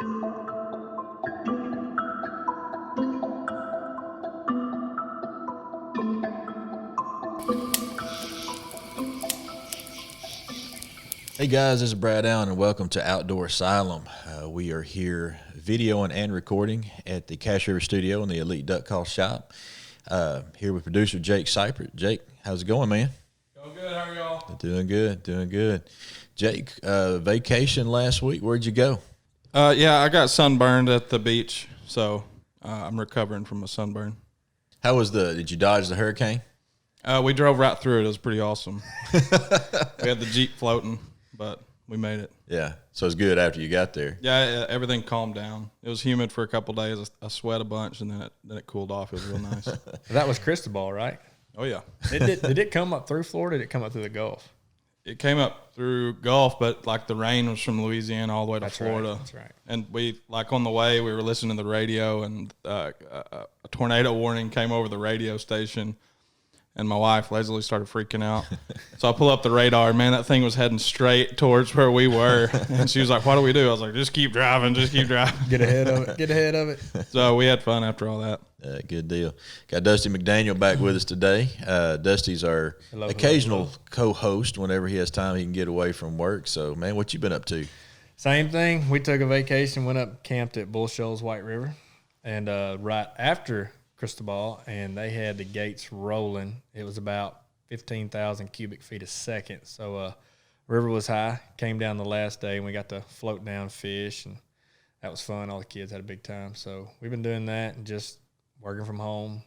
Hey guys, this is Brad Allen and welcome to Outdoor Asylum. We are here videoing and recording at the Cache River Studio in the Elite Duck Call Shop. Here with producer Jake Seipert. Jake, how's it going, man? Going good. How are y'all? Doing good. Jake, vacation last week. Where'd you go? Yeah, I got sunburned at the beach, so I'm recovering from a sunburn. How was did you dodge the hurricane? We drove right through it. It was pretty awesome. We had the Jeep floating, but we made it. Yeah, so it's good after you got there. Yeah, everything calmed down. It was humid for a couple of days. I sweat a bunch, and then it cooled off. It was real nice. That was Cristobal, right? Oh, yeah. Did it come up through Florida or did it come up through the Gulf? It came up through Gulf, but like the rain was from Louisiana all the way to Florida. That's right. And we, like on the way, we were listening to the radio, and a tornado warning came over the radio station. And my wife lazily started freaking out. So I pull up the radar. Man, that thing was heading straight towards where we were. And she was like, what do we do? I was like, just keep driving. Get ahead of it. So we had fun after all that. Good deal. Got Dusty McDaniel back with us today. Dusty's our occasional co-host. Whenever he has time, he can get away from work. So, man, what you been up to? Same thing. We took a vacation, went up, camped at Bull Shoals White River. And right after Cristobal, and they had the gates rolling. It was about 15,000 cubic feet a second. So river was high, came down the last day, and we got to float down fish, and that was fun. All the kids had a big time. So we've been doing that and just working from home,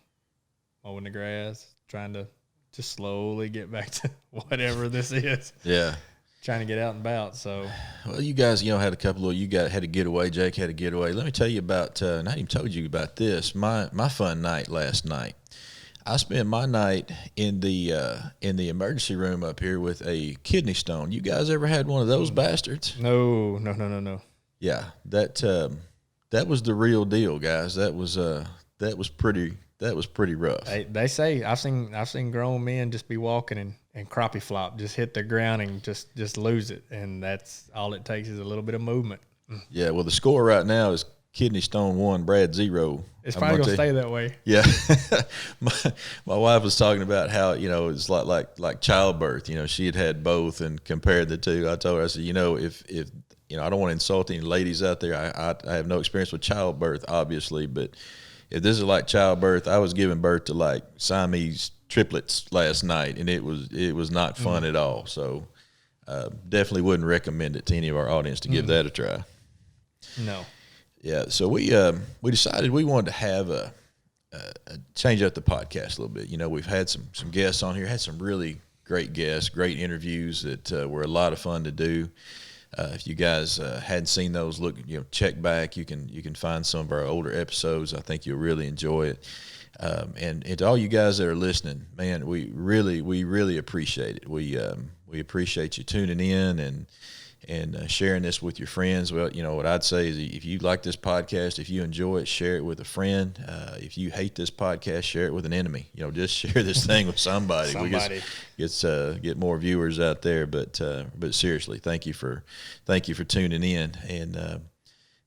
mowing the grass, trying to just slowly get back to whatever this is. Yeah. Trying to get out and about. So, well, you guys, had a couple of had a getaway. Jake had a getaway. Let me tell you about. Not even told you about this. My fun night last night. I spent my night in the emergency room up here with a kidney stone. You guys ever had one of those bastards? No. Yeah, that was the real deal, guys. That was pretty rough. They say I've seen grown men just be walking and crappie flop, just hit the ground and just lose it, and that's all it takes is a little bit of movement. Yeah, well, the score right now is kidney stone 1, Brad 0. It's probably gonna stay that way. Yeah, my wife was talking about how it's like childbirth. She had both and compared the two. I told her, I said, if I don't want to insult any ladies out there. I have no experience with childbirth, obviously, but if this is like childbirth, I was giving birth to like Siamese triplets last night, and it was not fun at all. So definitely wouldn't recommend it to any of our audience to give that a try. No. Yeah. So we decided we wanted to have a change up the podcast a little bit. We've had some guests on here, had some really great guests, great interviews that were a lot of fun to do. If you guys hadn't seen those, look, check back. You can find some of our older episodes. I think you'll really enjoy it. And to all you guys that are listening, man, we really appreciate it. We appreciate you tuning in and sharing this with your friends. Well, what I'd say is if you like this podcast, if you enjoy it, share it with a friend. If you hate this podcast, share it with an enemy. Just share this thing with somebody. We get more viewers out there. But seriously, thank you for tuning in. And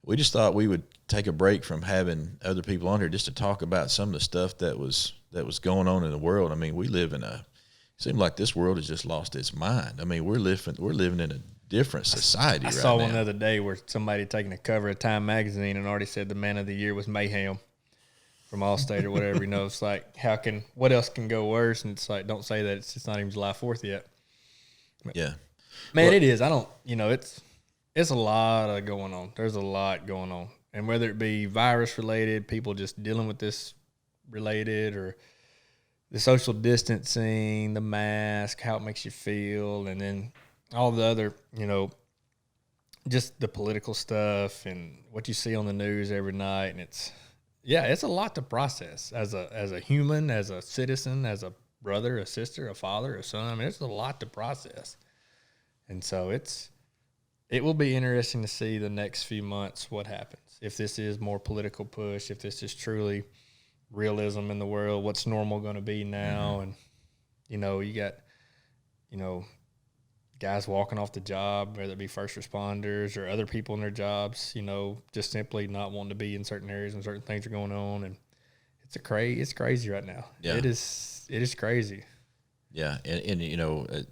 we just thought we would take a break from having other people on here just to talk about some of the stuff that was going on in the world. I mean, we live in it seems like this world has just lost its mind. I mean, we're living in a different society right now. I saw one the other day where somebody taking a cover of Time magazine and already said the man of the year was Mayhem from Allstate or whatever. It's like, what else can go worse? And it's like, don't say that. It's just not even July 4th yet. Yeah. Man, it is. It's a lot going on. There's a lot going on. And whether it be virus related, people just dealing with this related, or the social distancing, the mask, how it makes you feel, and then all the other, just the political stuff and what you see on the news every night. And it's a lot to process as a human, as a citizen, as a brother, a sister, a father, a son. I mean, it's a lot to process. And so it will be interesting to see the next few months what happens. If this is more political push, if this is truly realism in the world, what's normal going to be now. And, you got, guys walking off the job, whether it be first responders or other people in their jobs, just simply not wanting to be in certain areas when certain things are going on. And it's crazy right now. Yeah. It is crazy. Yeah. And it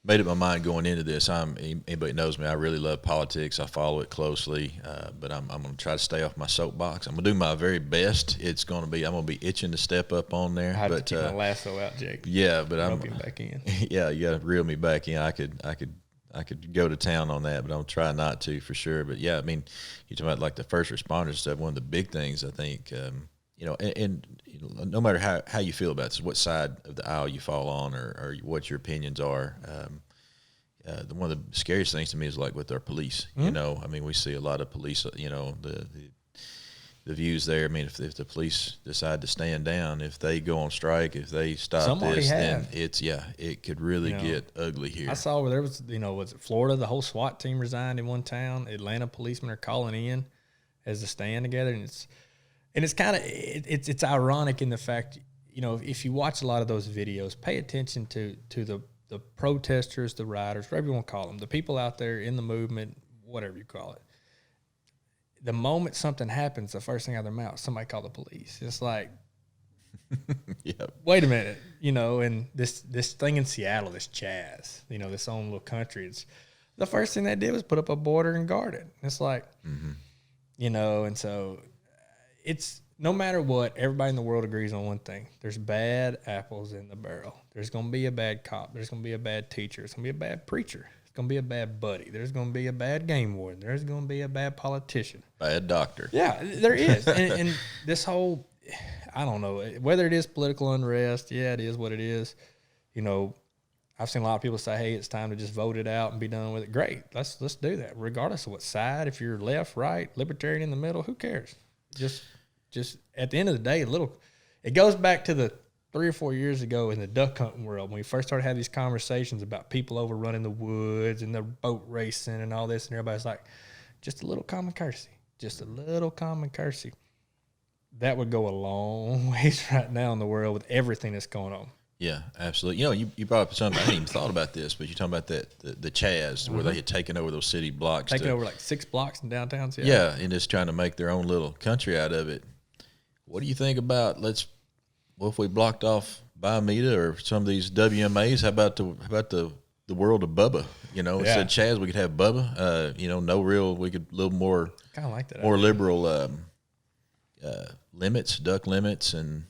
made up my mind going into this. Anybody knows me, I really love politics. I follow it closely, but I'm going to try to stay off my soapbox. I'm going to do my very best. I'm going to be itching to step up on there. I have to keep my lasso out, Jake. Yeah, but I'm him back in. Yeah, you got to reel me back in. I could go to town on that, but I'll try not to for sure. But yeah, I mean, you talk about like the first responders stuff. One of the big things I think, and no matter how you feel about this, what side of the aisle you fall on, or what your opinions are. One of the scariest things to me is like with our police. I mean, we see a lot of police. The views there. I mean, if the police decide to stand down, if they go on strike, if they stop then it could really get ugly here. I saw where there was, was it Florida? The whole SWAT team resigned in one town. Atlanta policemen are calling in as a stand together, and it's kind of it's ironic in the fact, if you watch a lot of those videos, pay attention to the protesters, the rioters, whatever you want to call them, the people out there in the movement, whatever you call it. The moment something happens, the first thing out of their mouth, somebody call the police. It's like, wait a minute, and this thing in Seattle, this Chaz, this own little country, it's the first thing they did was put up a border and guard it. It's like, and so it's, no matter what, everybody in the world agrees on one thing. There's bad apples in the barrel. There's going to be a bad cop. There's going to be a bad teacher. There's going to be a bad preacher. There's going to be a bad buddy. There's going to be a bad game warden. There's going to be a bad politician. Bad doctor. Yeah, there is. and this whole, I don't know, whether it is political unrest, it is what it is. I've seen a lot of people say, hey, it's time to just vote it out and be done with it. Great. Let's do that. Regardless of what side, if you're left, right, libertarian in the middle, who cares? Just at the end of the day, it goes back to the 3 or 4 years ago in the duck hunting world when we first started having these conversations about people overrunning the woods and the boat racing and all this, and everybody's like, just a little common courtesy, That would go a long ways right now in the world with everything that's going on. Yeah, absolutely. You brought up something, I hadn't even thought about this, but you're talking about the Chaz, where they had taken over those city blocks. Taking over like 6 blocks in downtown Seattle. Yeah, and just trying to make their own little country out of it. What do you think about, what if we blocked off Biomeda or some of these WMAs? How about the world of Bubba? Instead of Chaz, we could have Bubba. We could a little more, kind of like that, more liberal limits, duck limits, and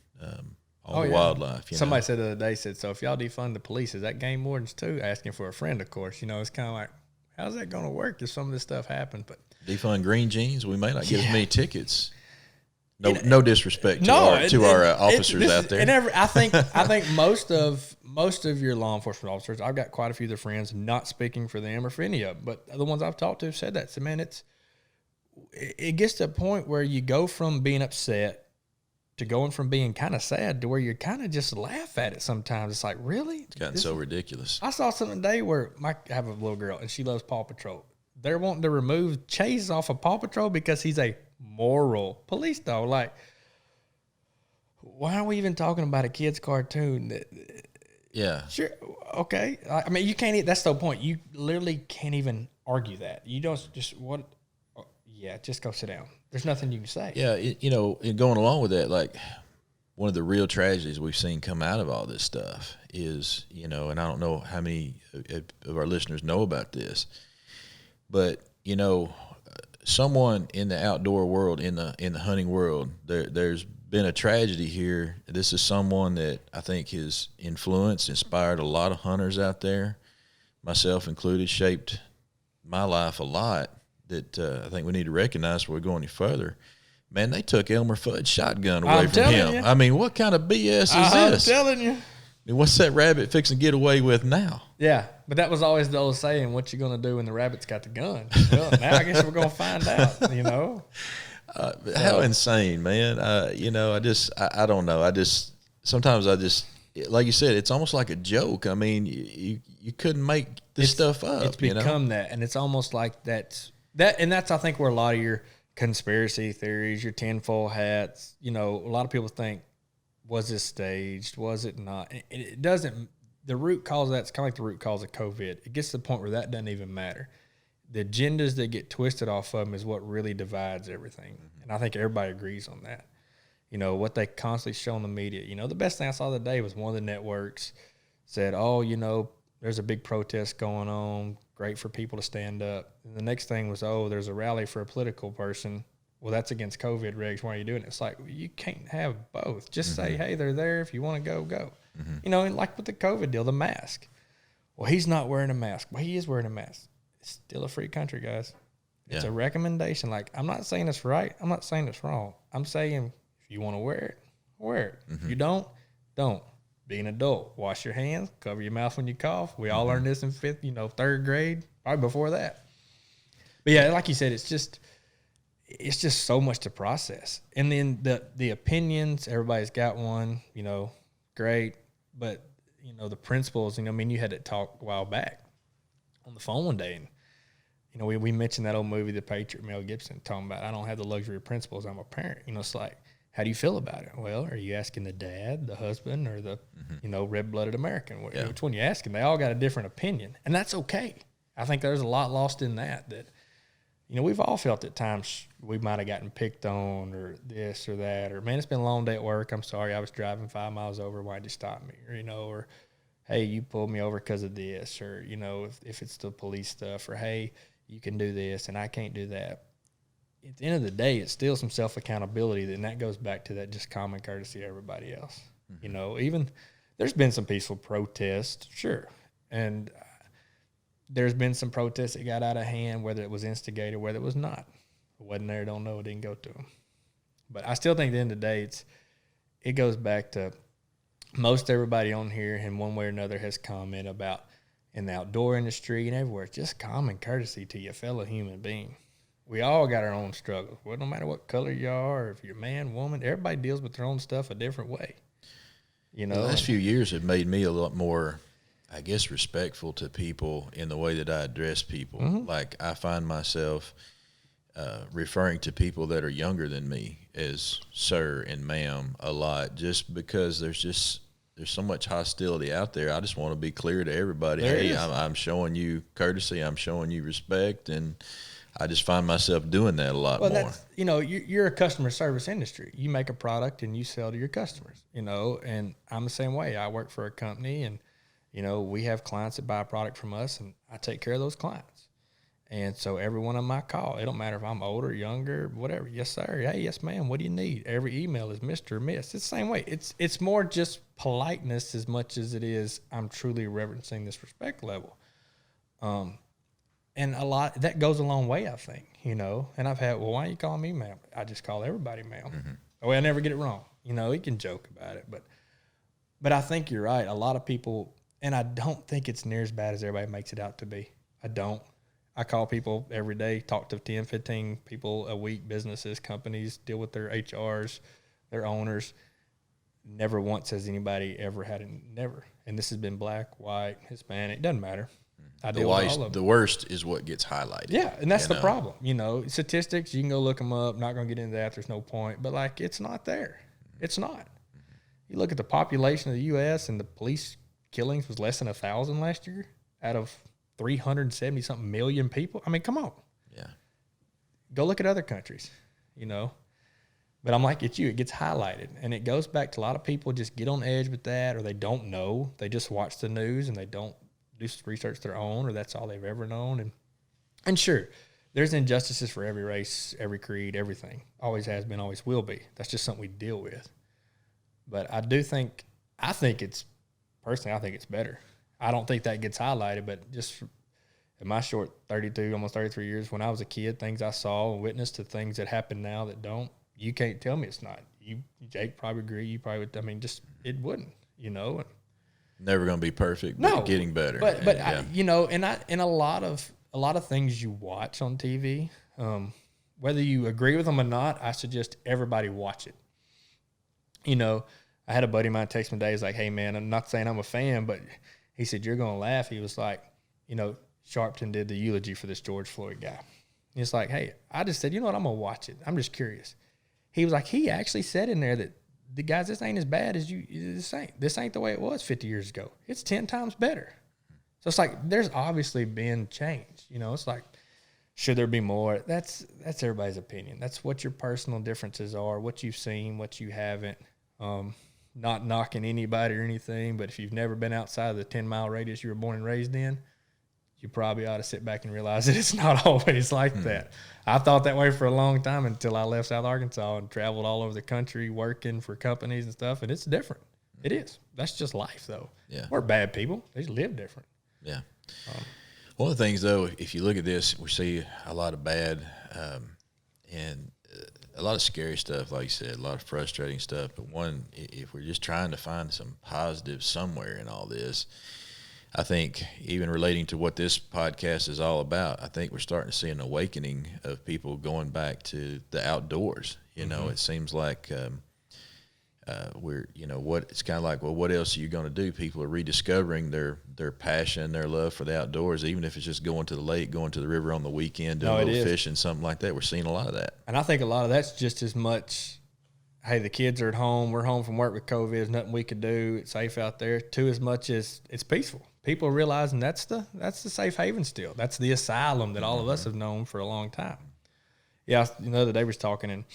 all the wildlife. Somebody said the other day, so if y'all defund the police, is that game wardens too? Asking for a friend, of course. It's kind of like, how's that going to work if some of this stuff happens? But defund green jeans, we may not get as many tickets. No disrespect to our officers out there. And I think most of your law enforcement officers, I've got quite a few of their friends, not speaking for them or for any of them, but the ones I've talked to have said that. So, man, it gets to a point where you go from being upset to going from being kind of sad to where you kind of just laugh at it sometimes. It's like, really? It's gotten so ridiculous. I saw something today where I have a little girl, and she loves Paw Patrol. They're wanting to remove Chase off of Paw Patrol because he's a moral police dog. Like, why are we even talking about a kid's cartoon? Yeah. Sure. Okay. I mean, you can't. That's the point. You literally can't even argue that. You don't just what. Yeah, just go sit down. There's nothing you can say. Yeah, and going along with that, like one of the real tragedies we've seen come out of all this stuff is, and I don't know how many of our listeners know about this, but someone in the outdoor world, in the hunting world, there's been a tragedy here. This is someone that I think has inspired a lot of hunters out there, myself included, shaped my life a lot, that I think we need to recognize before we go any further. Man, they took Elmer Fudd's shotgun away from him. I mean, what kind of BS is this? I'm telling you. And what's that rabbit fixing to get away with now? Yeah, but that was always the old saying, what you going to do when the rabbit's got the gun? Well, now I guess we're going to find out, How insane, man. I don't know. Sometimes like you said, it's almost like a joke. I mean, you couldn't make this stuff up. It's become that, and it's almost like that's, I think, where a lot of your conspiracy theories, your tinfoil hats, a lot of people think, was this staged? Was it not? It doesn't. the root cause of that's kind of like the root cause of COVID. It gets to the point where that doesn't even matter. The agendas that get twisted off of them is what really divides everything. And I think everybody agrees on that. You know, what they constantly show in the media. You know, the best thing I saw today was one of the networks said, oh, you know, there's a big protest going on. Great for people to stand up. And the next thing was, oh, there's a rally for a political person. Well, that's against COVID regs. Why are you doing it? It's like, you can't have both. Just say, hey, they're there. If you want to go, go. You know, and like with the COVID deal, the mask. Well, he's not wearing a mask. Well, he is wearing a mask. It's still a free country, guys. It's a recommendation. Like, I'm not saying it's right. I'm not saying it's wrong. I'm saying if you want to wear it, wear it. If you don't. Be an adult. Wash your hands. Cover your mouth when you cough. We all learned this in third grade, probably before that. But yeah, like you said, it's just so much to process. And then the opinions, everybody's got one, you know, great. But, you know, the principles, you know, I mean, you had that talk a while back on the phone one day. And, you know, we mentioned that old movie, The Patriot, Mel Gibson, talking about, I don't have the luxury of principles. I'm a parent. You know, it's like, how do you feel about it? Well, are you asking the dad, the husband, or the, you know, red-blooded American? Which one you asking? They all got a different opinion. And that's okay. I think there's a lot lost in that, you know, we've all felt at times we might have gotten picked on or this or that, or, man, it's been a long day at work. I'm sorry, I was driving 5 miles over. Why'd you stop me? Or, you know, or, hey, you pulled me over because of this, or, you know, if it's the police stuff, or, hey, you can do this and I can't do that. At the end of the day, it's still some self-accountability, and that goes back to that just common courtesy to everybody else. You know, even there's been some peaceful protests, sure, and there's been some protests that got out of hand, whether it was instigated, whether it was not. It wasn't there, don't know, it didn't go to them. But I still think at the end of the day, it goes back to most everybody on here in one way or another has commented about in the outdoor industry and everywhere, it's just common courtesy to your fellow human being. We all got our own struggles. Well, no matter what color you are, or if you're a man, woman, everybody deals with their own stuff a different way. You know, the last few years have made me a lot more, I guess, respectful to people in the way that I address people. Like, I find myself referring to people that are younger than me as sir and ma'am a lot, just because there's so much hostility out there. I just want to be clear to everybody. Hey, I'm showing you courtesy. I'm showing you respect, and I just find myself doing that a lot more. That's, you know, you're a customer service industry. You make a product and you sell to your customers, you know, and I'm the same way. I work for a company, and, you know, we have clients that buy a product from us, and I take care of those clients. And so every one of my call, it don't matter if I'm older, younger, whatever. Yes, sir. Hey, yes, ma'am. What do you need? Every email is Mr. or Miss. It's the same way. It's more just politeness as much as it is I'm truly reverencing this respect level. And a lot, that goes a long way, I think, you know. And I've had, well, why are you calling me ma'am? I just call everybody ma'am. Oh, I never get it wrong. You know, you can joke about it. But I think you're right. A lot of people, and I don't think it's near as bad as everybody makes it out to be. I don't. I call people every day, talk to 10, 15 people a week, businesses, companies, deal with their HRs, their owners. Never once has anybody ever had it, never. And this has been black, white, Hispanic, doesn't matter. I deal with all of them. The worst is what gets highlighted. Yeah, and that's the problem. You know, statistics, you can go look them up. Not going to get into that. There's no point. But, like, it's not there. It's not. You look at the population of the U.S., and the police killings was less than 1,000 last year out of 370-something million people. I mean, come on. Yeah. Go look at other countries, you know. But I'm like, it gets highlighted. And it goes back to a lot of people just get on edge with that, or they don't know. They just watch the news, and they don't do research their own, or that's all they've ever known. And sure, there's injustices for every race, every creed, everything. Always has been, always will be. That's just something we deal with. But I think it's better. I don't think that gets highlighted, but just in my short 32, almost 33 years, when I was a kid, things I saw and witnessed to things that happen now that don't, you can't tell me it's not. Jake probably agree. You probably would, I mean, just, it wouldn't, you know. Never going to be perfect, but getting better. But yeah. You know, and a lot of things you watch on TV, whether you agree with them or not, I suggest everybody watch it. You know, I had a buddy of mine text me today. He's like, hey, man, I'm not saying I'm a fan, but he said, you're going to laugh. He was like, you know, Sharpton did the eulogy for this George Floyd guy. He's like, hey, I just said, you know what, I'm going to watch it. I'm just curious. He was like, he actually said in there that guys, this ain't as bad as this ain't the way it was 50 years ago. It's 10 times better. So it's like there's obviously been change. You know, it's like, should there be more? That's everybody's opinion. That's what your personal differences are, what you've seen, what you haven't. Not knocking anybody or anything, but if you've never been outside of the 10-mile radius you were born and raised in, you probably ought to sit back and realize that it's not always like that. I thought that way for a long time until I left South Arkansas and traveled all over the country working for companies and stuff, and it's different. It is. That's just life, though. Yeah. We're bad people. They just live different. Yeah. One of the things, though, if you look at this, we see a lot of bad and a lot of scary stuff, like you said, a lot of frustrating stuff. But one, if we're just trying to find some positive somewhere in all this, I think even relating to what this podcast is all about, I think we're starting to see an awakening of people going back to the outdoors. You know, it seems like we're, you know, what it's kind of like, well, what else are you going to do? People are rediscovering their passion, their love for the outdoors, even if it's just going to the lake, going to the river on the weekend, doing a little fishing, something like that. We're seeing a lot of that. And I think a lot of that's just as much, hey, the kids are at home, we're home from work with COVID, there's nothing we could do, it's safe out there, to as much as it's peaceful. People are realizing that's the safe haven still. That's the asylum that all of us have known for a long time. Yeah, you know, the other day we was talking, and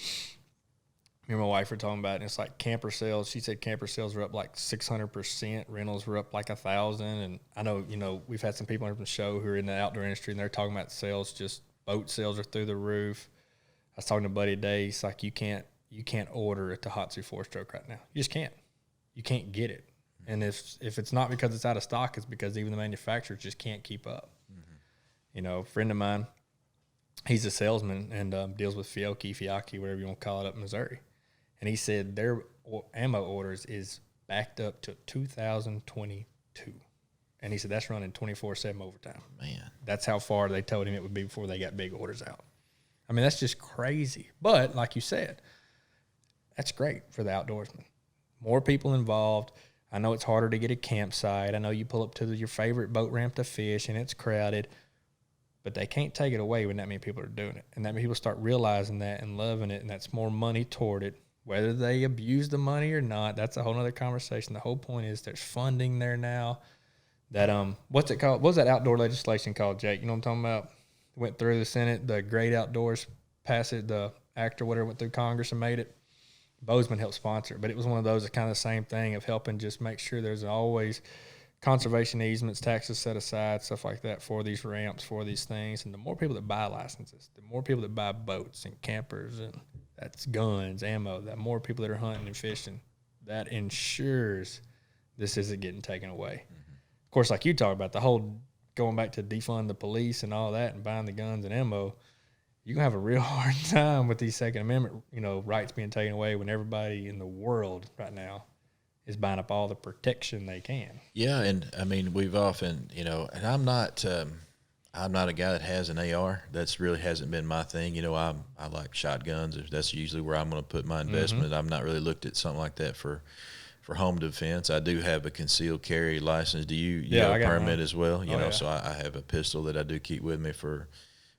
me and my wife were talking about it, and it's like camper sales. She said camper sales were up like 600%. Rentals were up like 1,000. And I know, you know, we've had some people on the show who are in the outdoor industry, and they're talking about sales. Just boat sales are through the roof. I was talking to Buddy today. He's like, you can't order a Tohatsu 4-stroke right now. You just can't. You can't get it. And if it's not because it's out of stock, it's because even the manufacturers just can't keep up. You know, a friend of mine, he's a salesman and deals with Fiocchi, whatever you want to call it, up in Missouri. And he said their ammo orders is backed up to 2022. And he said that's running 24/7 overtime. Man. That's how far they told him it would be before they got big orders out. I mean, that's just crazy. But like you said, that's great for the outdoorsman. More people involved. I know it's harder to get a campsite. I know you pull up to your favorite boat ramp to fish and it's crowded. But they can't take it away when that many people are doing it. And that many people start realizing that and loving it, and that's more money toward it. Whether they abuse the money or not, that's a whole other conversation. The whole point is there's funding there now. That what's it called? What's that outdoor legislation called, Jake? You know what I'm talking about? Went through the Senate, the Great Outdoors passed it, the act or whatever went through Congress and made it. Bozeman helped sponsor it, but it was one of those that kind of the same thing of helping just make sure there's always conservation easements, taxes set aside, stuff like that for these ramps, for these things. And the more people that buy licenses, the more people that buy boats and campers, and that's guns, ammo, the more people that are hunting and fishing, that ensures this isn't getting taken away. Of course, like you talk about, the whole going back to defund the police and all that and buying the guns and ammo, you're going to have a real hard time with these Second Amendment, you know, rights being taken away when everybody in the world right now is buying up all the protection they can. Yeah, and I mean, we've often, you know, and I'm not a guy that has an AR. That's really hasn't been my thing. You know, I like shotguns. That's usually where I'm going to put my investment. I've not really looked at something like that for home defense. I do have a concealed carry license. Do you have a permit as well? You know, so I have a pistol that I do keep with me for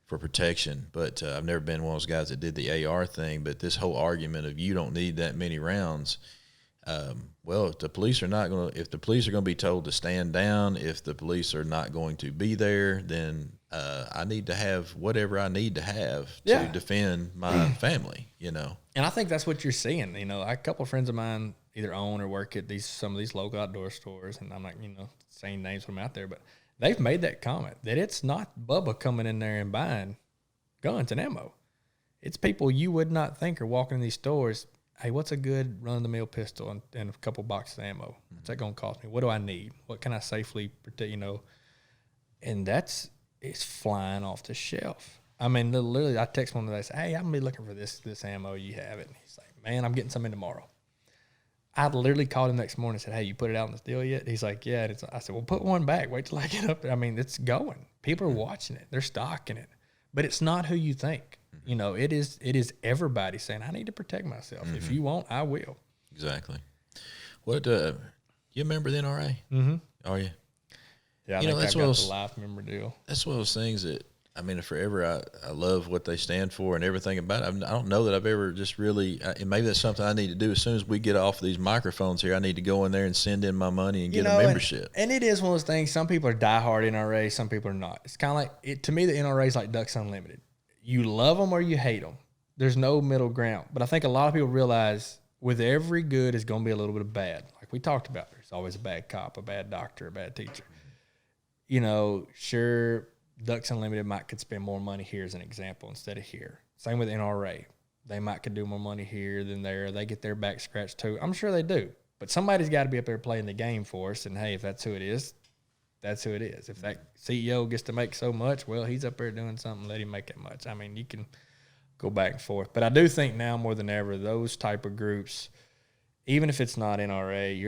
protection. But I've never been one of those guys that did the AR thing. But this whole argument of you don't need that many rounds. Well, if the police are going to be told to stand down, if the police are not going to be there, then I need to have whatever I need to have to defend my family, you know. And I think that's what you're seeing. You know, a couple of friends of mine either own or work at some of these local outdoor stores, and I'm not, you know, saying names from out there, but they've made that comment that it's not Bubba coming in there and buying guns and ammo. It's people you would not think are walking in these stores. Hey, what's a good run-of-the-mill pistol and a couple boxes of ammo? What's that going to cost me? What do I need? What can I safely protect, you know? And it's flying off the shelf. I mean, literally, I text one today, say, hey, I'm going to be looking for this ammo. You have it. And he's like, man, I'm getting some in tomorrow. I literally called him next morning and said, hey, you put it out in the deal yet? He's like, yeah. And I said, well, put one back. Wait till I get up there. I mean, it's going. People are watching it. They're stocking it. But it's not who you think. You know, it is everybody saying, I need to protect myself. If you won't, I will. Exactly. What, you remember the NRA? Mm-hmm. Are you? Yeah, I think I've got the life member deal. That's one of those things that I mean, forever, I love what they stand for and everything about it. I don't know that I've ever just really, and maybe that's something I need to do. As soon as we get off these microphones here, I need to go in there and send in my money and get a membership. And it is one of those things. Some people are diehard NRA, some people are not. It's kind of like, to me, the NRA is like Ducks Unlimited. You love them or you hate them. There's no middle ground. But I think a lot of people realize with every good is going to be a little bit of bad. Like we talked about, there's always a bad cop, a bad doctor, a bad teacher. Sure, Ducks Unlimited could spend more money here as an example instead of here. Same with NRA. They could do more money here than there. They get their back scratched too. I'm sure they do. But somebody's got to be up there playing the game for us. And, hey, if that's who it is, that's who it is. If that CEO gets to make so much, well, he's up there doing something. Let him make that much. I mean, you can go back and forth. But I do think now more than ever, those type of groups, even if it's not NRA,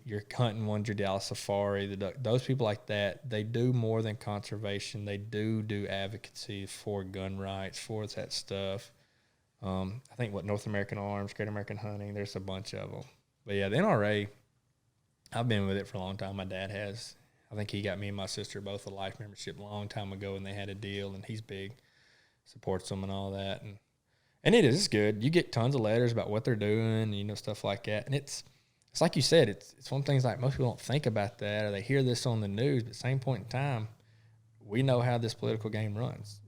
you're hunting ones, your Dallas Safari, those people like that, they do more than conservation. They do advocacy for gun rights, for that stuff. I think North American Arms, Great American Hunting, there's a bunch of them. But yeah, the NRA, I've been with it for a long time. My dad has. I think he got me and my sister both a life membership a long time ago, and they had a deal, and he's big, supports them and all that, and it is good. You get tons of letters about what they're doing, stuff like that. And it's like you said, it's one of the things like most people don't think about that, or they hear this on the news. But at the same point in time, we know how this political game runs.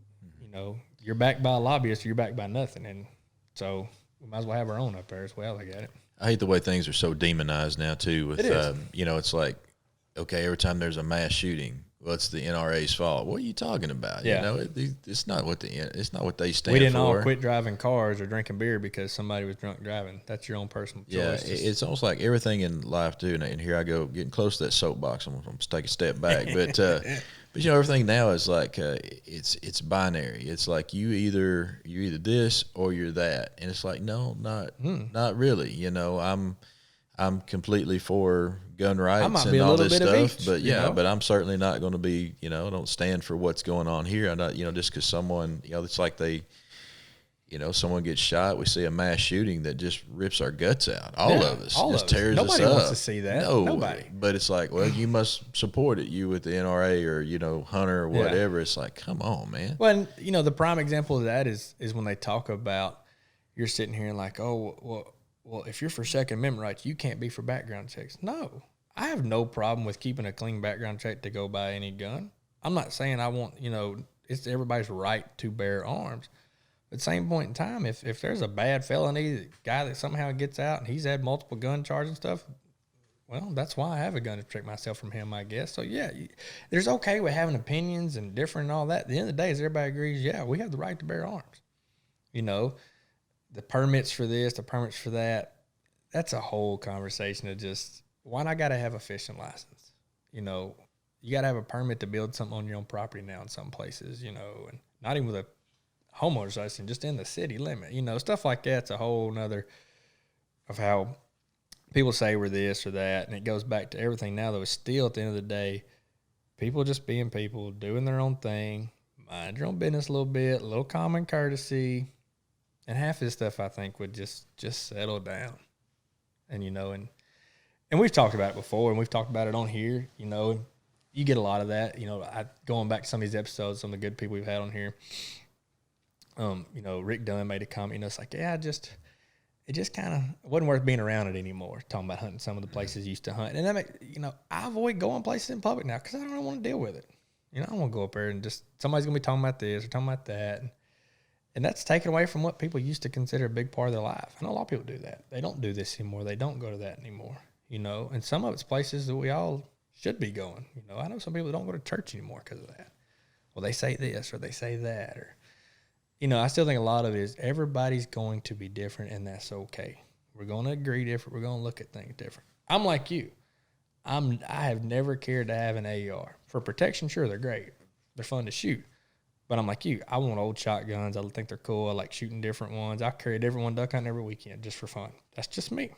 You're backed by a lobbyist, or you're backed by nothing. And so we might as well have our own up there as well. I get it. I hate the way things are so demonized now too. With it's like, okay, every time there's a mass shooting, well, it's the NRA's fault. What are you talking about? Yeah. It's not what they stand for. We didn't all quit driving cars or drinking beer because somebody was drunk driving. That's your own personal choice. Yeah, it's almost like everything in life too. And here I go getting close to that soapbox. I'm gonna take a step back, but everything now is like it's binary. It's like you're either this or you're that, and it's like no, not really. I'm completely for gun rights and all this stuff, but I'm certainly not going to be, I don't stand for what's going on here. I'm not, just because someone, it's like someone gets shot, we see a mass shooting that just rips our guts out. All of us. Just tears us up. Nobody wants to see that. Nobody. But it's like, well, you must support it. You with the NRA or, Hunter or whatever. It's like, come on, man. Well, the prime example of that is when they talk about, you're sitting here and like, oh, well, if you're for Second Amendment rights, you can't be for background checks. No, I have no problem with keeping a clean background check to go buy any gun. I'm not saying I want, it's everybody's right to bear arms. But at the same point in time, if there's a bad felony, the guy that somehow gets out and he's had multiple gun charges and stuff, well, that's why I have a gun to protect myself from him, I guess. So, yeah, there's okay with having opinions and different and all that. At the end of the day, as everybody agrees, yeah, we have the right to bear arms. The permits for this, the permits for that, that's a whole conversation of just, why not got to have a fishing license? You got to have a permit to build something on your own property now in some places, and not even with a homeowner's license, just in the city limit, stuff like that's a whole nother of how people say we're this or that. And it goes back to everything now, though. It's still, at the end of the day, people just being people, doing their own thing, mind your own business a little common courtesy. And half of this stuff, I think, would just settle down. And, and we've talked about it before, and we've talked about it on here, you get a lot of that. Going back to some of these episodes, some of the good people we've had on here, Rick Dunn made a comment, it's like, yeah, it just kind of wasn't worth being around it anymore, talking about hunting some of the places you used to hunt. And that I avoid going places in public now because I don't really want to deal with it. I don't want to go up there and just, somebody's going to be talking about this or talking about that. And that's taken away from what people used to consider a big part of their life. I know a lot of people do that. They don't do this anymore. They don't go to that anymore, And some of it's places that we all should be going. I know some people don't go to church anymore because of that. Well, they say this or they say that. Or, I still think a lot of it is everybody's going to be different, and that's okay. We're going to agree different. We're going to look at things different. I'm like you. I have never cared to have an AR. For protection, sure, they're great. They're fun to shoot. But I'm like you. I want old shotguns. I think they're cool. I like shooting different ones. I carry a different one duck hunting every weekend just for fun. That's just me.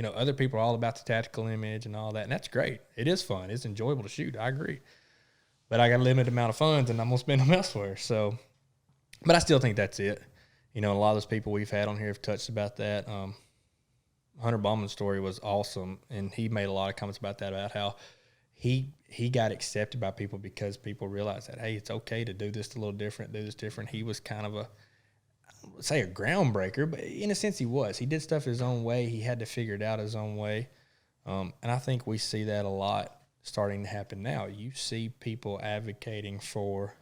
Other people are all about the tactical image and all that, and that's great. It is fun. It's enjoyable to shoot. I agree. But I got a limited amount of funds, and I'm going to spend them elsewhere. So, but I still think that's it. A lot of those people we've had on here have touched about that. Hunter Bauman's story was awesome, and he made a lot of comments about that, about how he got accepted by people because people realized that, hey, it's okay to do this a little different, do this different. He was kind of I would say a groundbreaker, but in a sense he was. He did stuff his own way. He had to figure it out his own way. And I think we see that a lot starting to happen now. You see people advocating for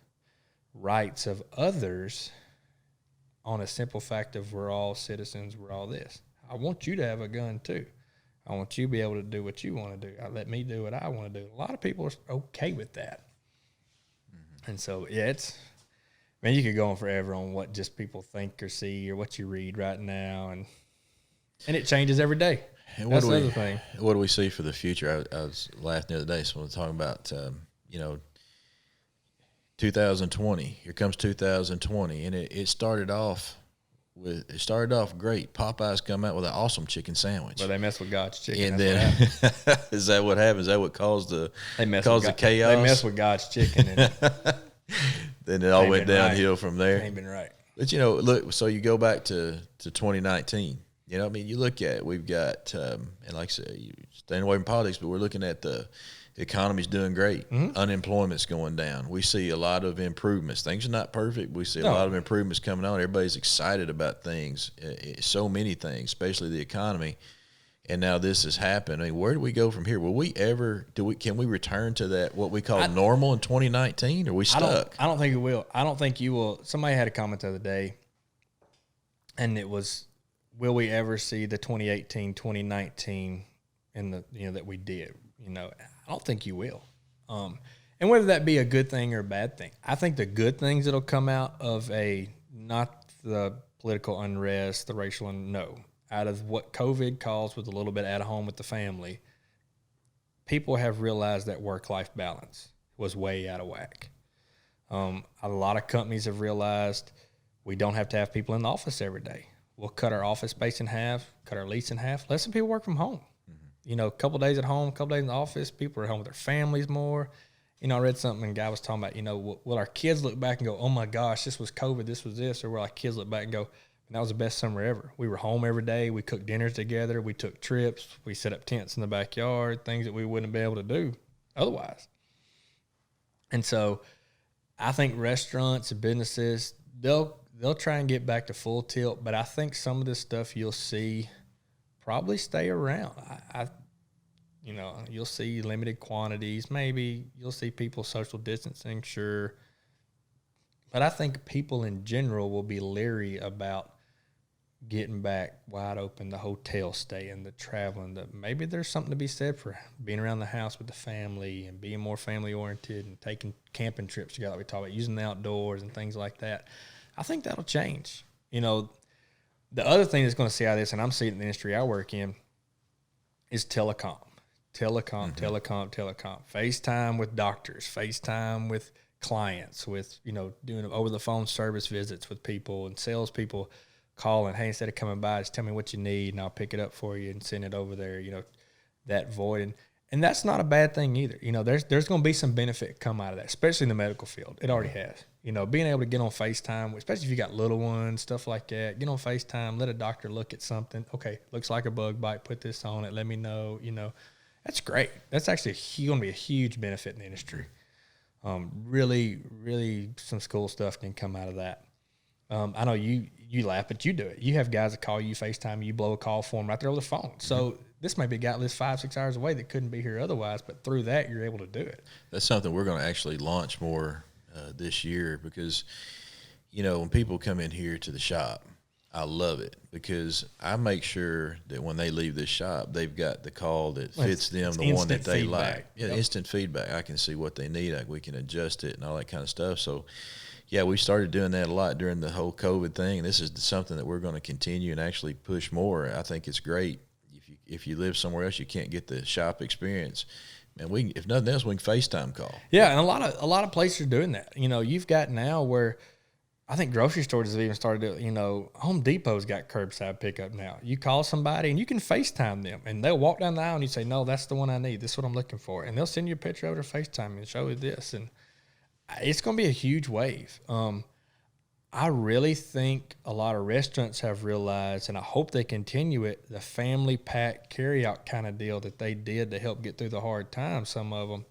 rights of others on a simple fact of we're all citizens, we're all this. I want you to have a gun too. I want you to be able to do what you want to do. Let me do what I want to do. A lot of people are okay with that. Mm-hmm. And so, yeah, you could go on forever on what just people think or see or what you read right now. And it changes every day. And that's the other thing. What do we see for the future? I was laughing the other day. So we're talking about, 2020. Here comes 2020. And it started off great. Popeyes come out with an awesome chicken sandwich. But they mess with God's chicken. And then is that what happens? Is that what caused the chaos? They mess with God's chicken. And then it all went downhill right from there. Ain't been right. But, look, so you go back to 2019. You look at it, we've got, and like I said, you staying away from politics, but we're looking at the economy's doing great. Mm-hmm. Unemployment's going down. We see a lot of improvements. Things are not perfect. We see a lot of improvements coming on. Everybody's excited about things, so many things, especially the economy. And now this has happened. I mean, where do we go from here? Will we ever can we return to that what we call normal in 2019? Or are we stuck? I don't think it will. I don't think you will. Somebody had a comment the other day, and it was, will we ever see the 2018, 2019 in the that we did? I don't think you will. And whether that be a good thing or a bad thing, I think the good things that'll come out of not the political unrest, the racial out of what COVID caused with a little bit at home with the family, people have realized that work-life balance was way out of whack. A lot of companies have realized we don't have to have people in the office every day. We'll cut our office space in half, cut our lease in half, let some people work from home. Mm-hmm. A couple days at home, a couple days in the office, people are home with their families more. I read something and a guy was talking about, will our kids look back and go, oh my gosh, this was COVID, this was this, or will our kids look back and go, that was the best summer ever. We were home every day. We cooked dinners together. We took trips. We set up tents in the backyard, things that we wouldn't be able to do otherwise. And so I think restaurants and businesses, they'll try and get back to full tilt, but I think some of this stuff you'll see probably stay around. You'll see limited quantities. Maybe you'll see people social distancing, sure. But I think people in general will be leery about getting back wide open, the hotel stay and the traveling. Maybe there's something to be said for being around the house with the family and being more family-oriented and taking camping trips together, like we talk about, using the outdoors and things like that. I think that'll change. The other thing that's going to see out of this, and I'm seeing it in the industry I work in, is telecom. Telecom. FaceTime with doctors, FaceTime with clients, with, doing over-the-phone service visits with people and salespeople calling, hey, instead of coming by, just tell me what you need and I'll pick it up for you and send it over there, that void. And that's not a bad thing either. There's going to be some benefit come out of that, especially in the medical field. It already has. Being able to get on FaceTime, especially if you got little ones, stuff like that, get on FaceTime, let a doctor look at something. Okay, looks like a bug bite, put this on it, let me know, That's great. That's actually going to be a huge benefit in the industry. Really, really some cool stuff can come out of that. I know you laugh, but you do it. You have guys that call you, FaceTime, you blow a call for them right there over the phone. So this may be a guy that lives 5-6 hours away that couldn't be here otherwise, but through that, you're able to do it. That's something we're going to actually launch more this year because, when people come in here to the shop, I love it because I make sure that when they leave this shop, they've got the call that fits them, the one that they like. Yeah, instant feedback. I can see what they need. We can adjust it and all that kind of stuff. So, yeah, we started doing that a lot during the whole COVID thing. This is something that we're going to continue and actually push more. I think it's great. If you live somewhere else, you can't get the shop experience. Man, if nothing else, we can FaceTime call. Yeah, and a lot of places are doing that. You've got now where I think grocery stores have even started to, Home Depot's got curbside pickup now. You call somebody and you can FaceTime them and they'll walk down the aisle and you say, no, that's the one I need. This is what I'm looking for. And they'll send you a picture over to FaceTime and show you this. And it's going to be a huge wave. I'm I really think a lot of restaurants have realized, and I hope they continue it, the family pack carryout kind of deal that they did to help get through the hard times, some of them,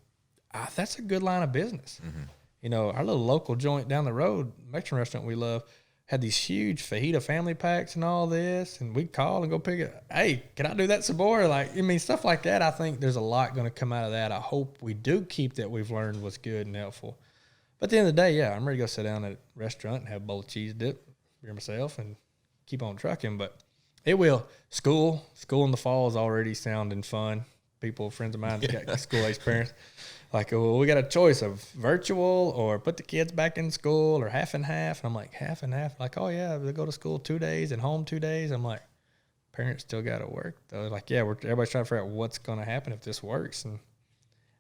that's a good line of business. Mm-hmm. You know, our little local joint down the road, Mexican restaurant we love, had these huge fajita family packs and all this, and we'd call and go pick it. Hey, can I do that Sabor? Like, I mean, stuff like that. I think there's a lot going to come out of that. I hope we do keep that we've learned what's good and helpful. But at the end of the day, yeah, I'm ready to go sit down at a restaurant and have a bowl of cheese dip, beer myself, and keep on trucking. But it will. School in the fall is already sounding fun. Friends of mine, got school-age parents, like, well, we got a choice of virtual or put the kids back in school or half and half. And I'm like, half and half? Like, oh, yeah, they go to school 2 days and home 2 days. I'm like, parents still got to work. They're like, yeah, everybody's trying to figure out what's going to happen if this works. And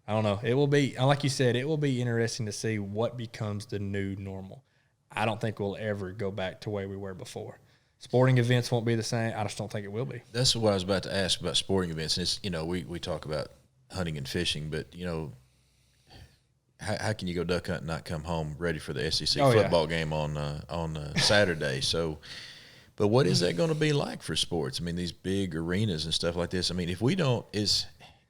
I don't know. It will be, like you said, it will be interesting to see what becomes the new normal. I don't think we'll ever go back to where we were before. Sporting events won't be the same. I just don't think it will be. That's what I was about to ask about sporting events. And it's, you know, we talk about hunting and fishing, but, you know, how can you go duck hunt and not come home ready for the SEC football game on Saturday? So, but what is that going to be like for sports? I mean, these big arenas and stuff like this. I mean, if we don't,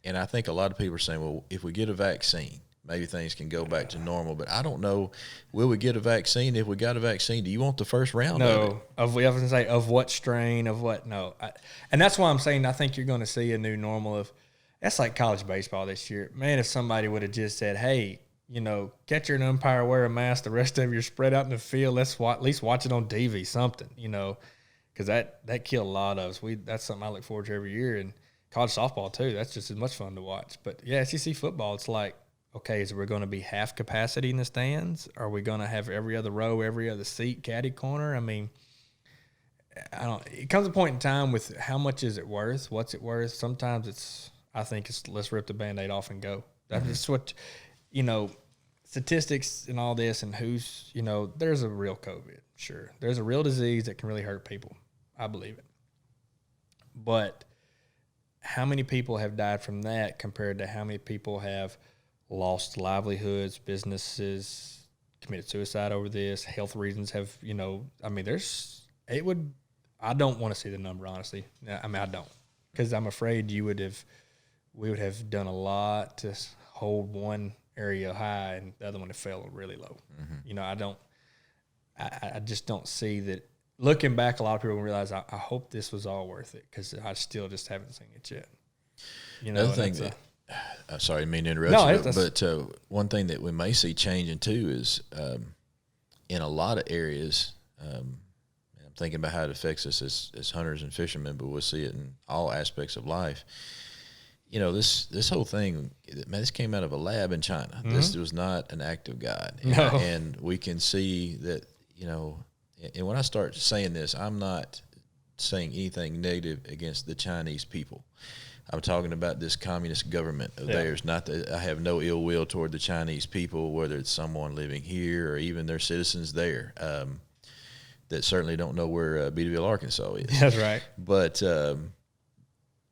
and I think a lot of people are saying, well, if we get a vaccine, maybe things can go back to normal. But I don't know, will we get a vaccine? If we got a vaccine, do you want the first round of it? I was going to say, of what strain, of what? No. And that's why I'm saying I think you're going to see a new normal of, that's like college baseball this year. Man, if somebody would have just said, hey, you know, catcher and umpire wear a mask, the rest of you are spread out in the field, let's at least watch it on TV, something, you know, because that killed a lot of us. That's something I look forward to every year. And college softball, too. That's just as much fun to watch. But, yeah, SEC football, it's like, okay, is we going to be half capacity in the stands? Are we going to have every other row, every other seat, caddy corner? I mean, it comes a point in time with how much is it worth? What's it worth? Sometimes I think it's let's rip the Band-Aid off and go. That's just what, you know, statistics and all this and who's, you know, there's a real COVID, sure. There's a real disease that can really hurt people. I believe it. But how many people have died from that compared to how many people have lost livelihoods, businesses, committed suicide over this, health reasons have, you know, I mean, I don't want to see the number, honestly. I mean, I don't, because I'm afraid we would have done a lot to hold one area high and the other one fell really low. Mm-hmm. You know, I just don't see that. Looking back, a lot of people realize I hope this was all worth it, because I still just haven't seen it yet. You know, another thing I'm sorry, I mean to interrupt you, but one thing that we may see changing too is in a lot of areas, I'm thinking about how it affects us as hunters and fishermen, but we'll see it in all aspects of life. You know, this whole thing, man, this came out of a lab in China. Mm-hmm. This was not an act of God. No. And we can see that, you know, and when I start saying this, I'm not saying anything negative against the Chinese people. I'm talking about this communist government of theirs. Not that I have no ill will toward the Chinese people, whether it's someone living here or even their citizens there, that certainly don't know where Beattyville, Arkansas is. That's right. But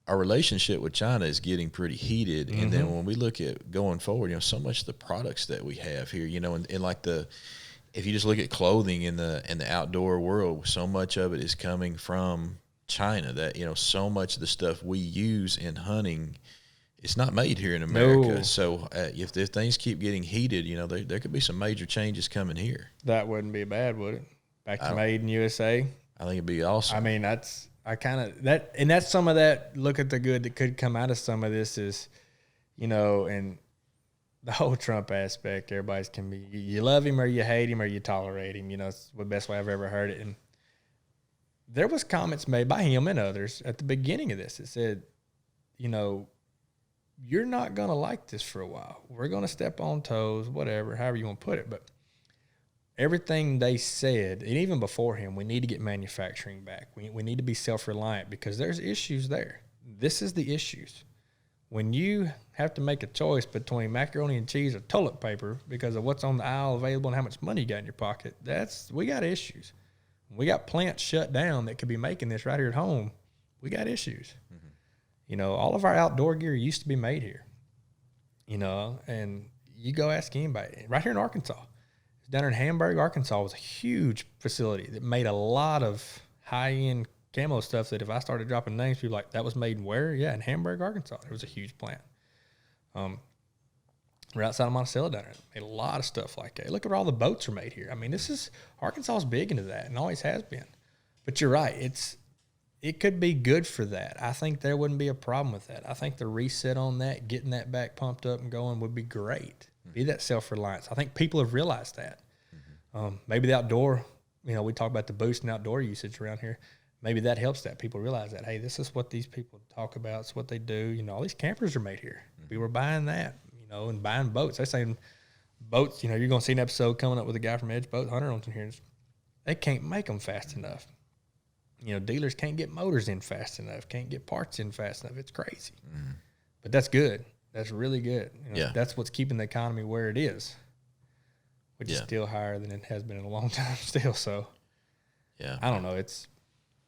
our relationship with China is getting pretty heated. Mm-hmm. And then when we look at going forward, you know, so much of the products that we have here, you know, and like if you just look at clothing in the outdoor world, so much of it is coming from China, that, you know, so much of the stuff we use in hunting, it's not made here in America. No. So if things keep getting heated, you know, there could be some major changes coming here. That wouldn't be bad, would it? Back to made in USA. I think it'd be awesome. I mean, that's some of that. Look at the good that could come out of some of this is, you know, and the whole Trump aspect. Everybody's can be, you love him or you hate him or you tolerate him. You know, it's the best way I've ever heard it. And there was comments made by him and others at the beginning of this. It said, you know, you're not going to like this for a while. We're going to step on toes, whatever, however you want to put it. But everything they said, and even before him, we need to get manufacturing back. We need to be self-reliant because there's issues there. This is the issues. When you have to make a choice between macaroni and cheese or toilet paper because of what's on the aisle available and how much money you got in your pocket, we got issues. We got plants shut down that could be making this right here at home. We got issues. Mm-hmm. You know, all of our outdoor gear used to be made here. You know, and you go ask anybody right here in Arkansas. down in Hamburg, Arkansas was a huge facility that made a lot of high-end camo stuff that if I started dropping names, people like, that was made in where? Yeah, in Hamburg, Arkansas. There was a huge plant. Right outside of Monticello down there. Made a lot of stuff like that. Look at where all the boats are made here. I mean, Arkansas is big into that and always has been. But you're right. It could be good for that. I think there wouldn't be a problem with that. I think the reset on that, getting that back pumped up and going would be great. Be that self-reliance. I think people have realized that. Maybe the outdoor, we talk about the boost in outdoor usage around here. Maybe that helps that. People realize that, hey, this is what these people talk about. It's what they do. All these campers are made here. We were buying that, and buying boats. They're saying boats, you're going to see an episode coming up with a guy from Edge Boat Hunter on here. They can't make them fast enough. Dealers can't get motors in fast enough, can't get parts in fast enough. It's crazy. But that's good. That's really good. That's what's keeping the economy where it is, which is still higher than it has been in a long time still. So, I don't know. It's,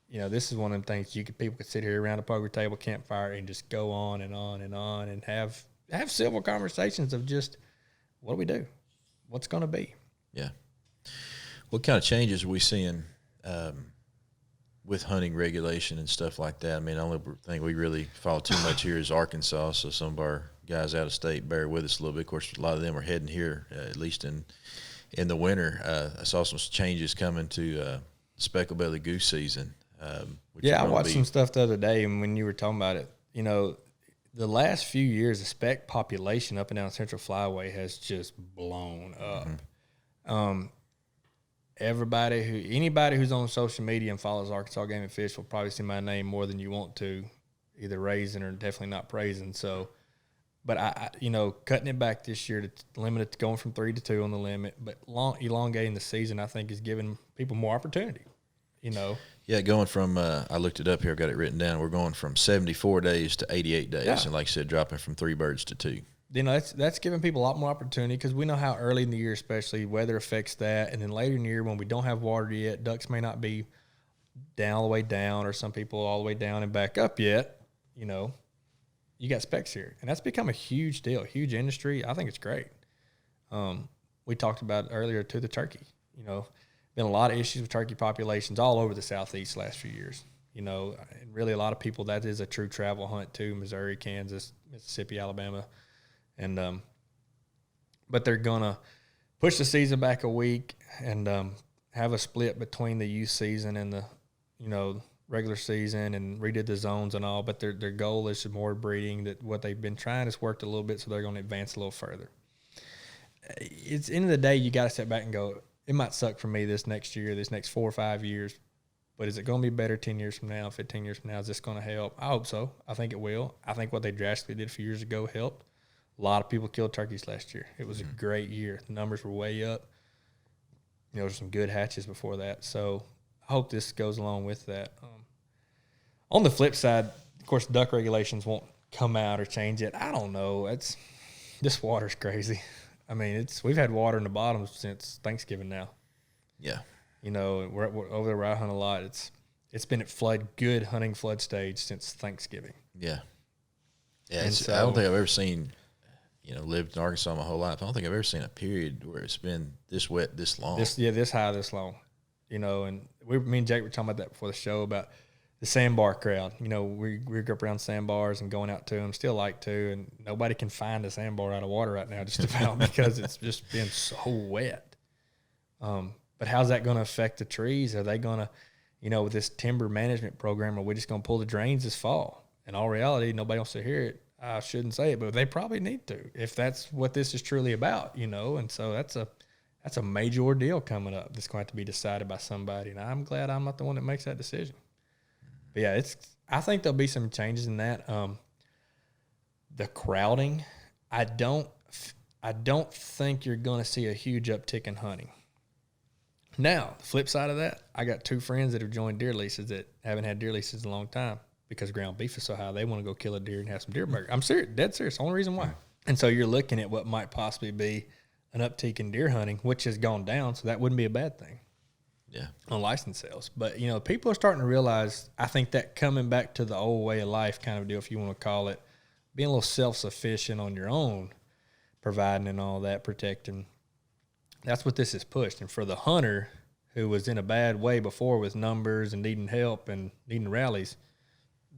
this is one of them things people could sit here around a poker table, campfire, and just go on and on and on and have civil conversations of just, what do we do? What's going to be? Yeah. What kind of changes are we seeing with hunting regulation and stuff like that? I mean, the only thing we really follow too much here is Arkansas, so some of our guys out of state bear with us a little bit. Of course, a lot of them are heading here, at least in the winter. I saw some changes coming to speckled-bellied goose season. I watched some stuff the other day, and when you were talking about it, the last few years, the speck population up and down Central Flyway has just blown up. Anybody who's on social media and follows Arkansas Game and Fish will probably see my name more than you want to, either raising or definitely not praising. So, but I cutting it back this year to limit it to going from 3 to 2 on the limit, but elongating the season, I think, is giving people more opportunity. Yeah, going from I looked it up here. I've got it written down. We're going from 74 days to 88 days, and like I said, dropping from 3 birds to 2. That's giving people a lot more opportunity because we know how early in the year, especially, weather affects that. And then later in the year when we don't have water yet, ducks may not be down all the way down, or some people all the way down and back up yet. You got specks here. And that's become a huge deal, huge industry. I think it's great. We talked about earlier, too, the turkey. Been a lot of issues with turkey populations all over the Southeast last few years. And really a lot of people, that is a true travel hunt, too, Missouri, Kansas, Mississippi, Alabama. And but they're gonna push the season back a week and have a split between the youth season and the regular season, and redid the zones and all. But their goal is more breeding. That what they've been trying has worked a little bit, so they're going to advance a little further. It's end of the day, you got to step back and go, it might suck for me this next year, this next 4 or 5 years, but is it going to be better 10 years from now, 15 years from now? Is this going to help? I hope so. I think it will. I think what they drastically did a few years ago helped. A lot of people killed turkeys last year. It was a great year. The numbers were way up. There were some good hatches before that. So I hope this goes along with that. On the flip side, of course, duck regulations won't come out or change it. I don't know. This water's crazy. I mean, we've had water in the bottom since Thanksgiving now. Yeah. We're over there where I hunt a lot. It's been at good hunting flood stage since Thanksgiving. Yeah. Yeah. I don't think I've ever seen, lived in Arkansas my whole life. I don't think I've ever seen a period where it's been this wet, this long. This high, this long. And me and Jake were talking about that before the show about the sandbar crowd. We grew up around sandbars and going out to them, still like to, and nobody can find a sandbar out of water right now just about because it's just been so wet. But how's that going to affect the trees? Are they going to, with this timber management program, are we just going to pull the drains this fall? In all reality, nobody wants to hear it. I shouldn't say it, but they probably need to if that's what this is truly about, And so that's a major ordeal coming up that's going to have to be decided by somebody, and I'm glad I'm not the one that makes that decision. But yeah, I think there'll be some changes in that. The crowding, I don't think you're going to see a huge uptick in hunting. Now, the flip side of that, I got 2 friends that have joined deer leases that haven't had deer leases in a long time because ground beef is so high. They want to go kill a deer and have some deer burger. I'm serious, dead serious. Only reason why. And so you're looking at what might possibly be an uptick in deer hunting, which has gone down, so that wouldn't be a bad thing. Yeah. On license sales. But, people are starting to realize, I think that coming back to the old way of life kind of deal, if you want to call it, being a little self-sufficient on your own, providing and all that, protecting. that's what this has pushed. And for the hunter who was in a bad way before with numbers and needing help and needing rallies,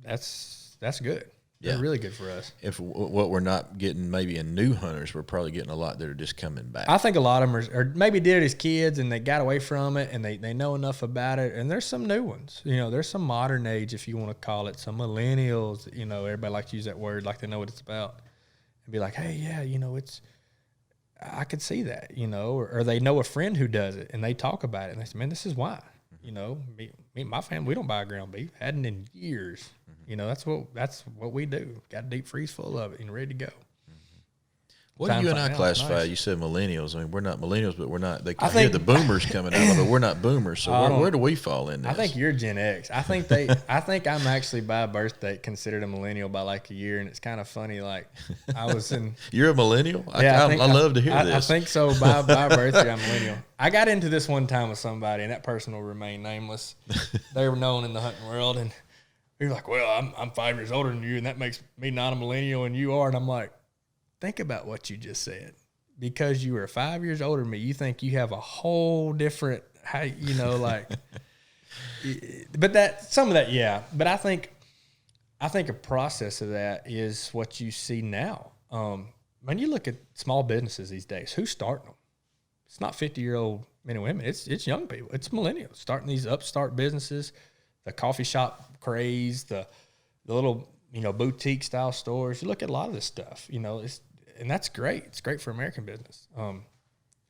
that's good. They're really good for us. If what we're not getting maybe in new hunters, we're probably getting a lot that are just coming back. I think a lot of them are maybe did it as kids and they got away from it and they know enough about it. And there's some new ones. You know, there's some modern age, if you want to call it, some millennials. You know, everybody likes to use that word like they know what it's about. And be like, hey, yeah, you know, I could see that, you know, or they know a friend who does it and they talk about it. And they say, man, this is why. You know, me and my family, we don't buy ground beef. Hadn't in years. You know, that's what we do. Got a deep freeze full of it and ready to go. What do you and I classify? Nice. You said millennials. I mean, we're not millennials, but we're not. I hear the boomers coming out of it. We're not boomers. So where do we fall in this? I think you're Gen X. I think I'm actually by birth date considered a millennial by like a year, and it's kind of funny. Like I was in. You're a millennial? Yeah, I love to hear this. I think so. By birthday, I'm a millennial. I got into this one time with somebody, and that person will remain nameless. They were known in the hunting world, and we were like, "Well, I'm 5 years older than you, and that makes me not a millennial, and you are." And I'm like, think about what you just said. Because you are 5 years older than me, you think you have a whole different, you know, like. But some of that, yeah. But I think a process of that is what you see now. When you look at small businesses these days, who's starting them? It's not 50-year-old men and women. It's young people. It's millennials starting these upstart businesses, the coffee shop craze, the little, you know, boutique style stores. You look at a lot of this stuff, you know, and that's great. It's great for American business.